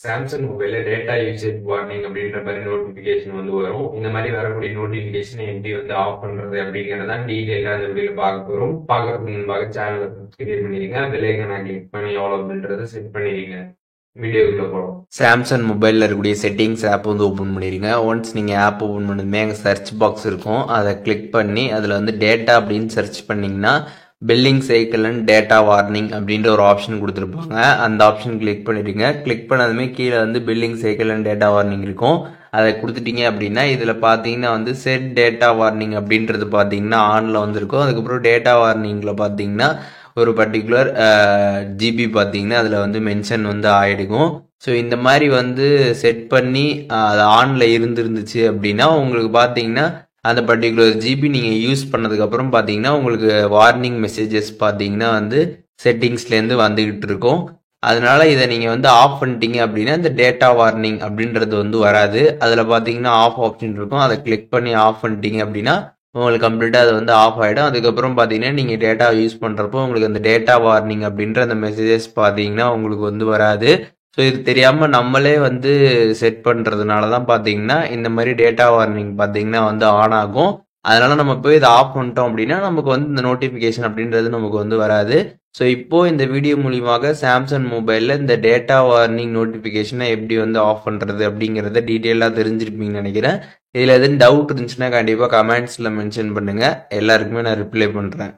Samsung மொபைல்ல data usage warning அப்படின்ற மாதிரி நோட்டிபிகேஷன் வந்து வரும். இந்த மாதிரி வரக்கூடிய நோட்டிபிகேஷனை எப்படி வந்து ஆஃப் பண்றது அப்படிங்கறத டீடைலா இந்த வீடியோல பார்க்க போறோம். பார்க்கறதுக்கு முன்பாக சேனலை சப்ஸ்கிரைப் பண்ணிடுங்க, பெல் ஐகானை கிளிக் பண்ணி ஆல் அப்படின்றத செட் பண்ணிடுங்க. வீடியோக்குள்ள போறோம். சாம்சங் மொபைலில் இருக்கக்கூடிய செட்டிங்ஸ் ஆப் வந்து ஓப்பன் பண்ணிடுங்க. ஒன்ஸ் நீங்கள் ஆப் ஓப்பன் பண்ணதுமே அங்கே சர்ச் பாக்ஸ் இருக்கும், அதை கிளிக் பண்ணி அதில் வந்து டேட்டா அப்படின்னு சர்ச் பண்ணிங்கன்னா billing cycle and data warning அப்படின்ற ஒரு ஆப்ஷன் கொடுத்துருப்பாங்க. அந்த ஆப்ஷன் கிளிக் பண்ணிடுங்க. கிளிக் பண்ணதுமே கீழே வந்து billing cycle and data warning இருக்கும். அதை கொடுத்துட்டீங்க அப்படின்னா இதில் பார்த்தீங்கன்னா வந்து செட் டேட்டா வார்னிங் அப்படின்றது பார்த்தீங்கன்னா ஆனில் வந்துருக்கும். அதுக்கப்புறம் டேட்டா வார்னிங்கில் பார்த்தீங்கன்னா ஒரு பர்டிகுலர் ஜிபி பார்த்தீங்கன்னா அதில் வந்து மென்ஷன் வந்து ஆகிடுக்கும். ஸோ இந்த மாதிரி வந்து செட் பண்ணி அது ஆனில் இருந்துருந்துச்சு அப்படின்னா உங்களுக்கு பார்த்தீங்கன்னா அந்த பர்டிகுலர் ஜிபி நீங்கள் யூஸ் பண்ணதுக்கப்புறம் பார்த்தீங்கன்னா உங்களுக்கு வார்னிங் மெசேஜஸ் பார்த்தீங்கன்னா வந்து செட்டிங்ஸ்லேருந்து வந்துக்கிட்டு இருக்கும். அதனால இதை நீங்கள் வந்து ஆஃப் பண்ணிட்டீங்க அப்படின்னா இந்த டேட்டா வார்னிங் அப்படின்றது வந்து வராது. அதில் பார்த்தீங்கன்னா ஆஃப் ஆப்ஷன் இருக்கும், அதை கிளிக் பண்ணி ஆஃப் பண்ணிட்டீங்க அப்படின்னா உங்களுக்கு கம்ப்ளீட்டாக அது வந்து ஆஃப் ஆகிடும். அதுக்கப்புறம் பார்த்தீங்கன்னா நீங்கள் டேட்டா யூஸ் பண்ணுறப்போ உங்களுக்கு அந்த டேட்டா வார்னிங் அப்படின்ற அந்த மெசேஜஸ் பார்த்தீங்கன்னா உங்களுக்கு வந்து வராது. ஸோ இது தெரியாமல் நம்மளே வந்து செட் பண்ணுறதுனால தான் பார்த்தீங்கன்னா இந்த மாதிரி டேட்டா வார்னிங் பார்த்தீங்கன்னா வந்து ஆன் ஆகும். அதனால நம்ம போய் இதை ஆஃப் பண்ணிட்டோம் அப்படின்னா நமக்கு வந்து இந்த நோட்டிஃபிகேஷன் அப்படின்றது நமக்கு வந்து வராது. ஸோ இப்போ இந்த வீடியோ மூலியமாக சாம்சங் மொபைலில் இந்த டேட்டா வார்னிங் நோட்டிஃபிகேஷனை எப்படி வந்து ஆஃப் பண்ணுறது அப்படிங்கிறத டீட்டெயிலாக தெரிஞ்சிருப்பீங்கன்னு நினைக்கிறேன். இதில் எதுவும் டவுட் இருந்துச்சுன்னா கண்டிப்பாக கமெண்ட்ஸில் மென்ஷன் பண்ணுங்கள், எல்லாருக்குமே நான் ரிப்ளை பண்ணுறேன்.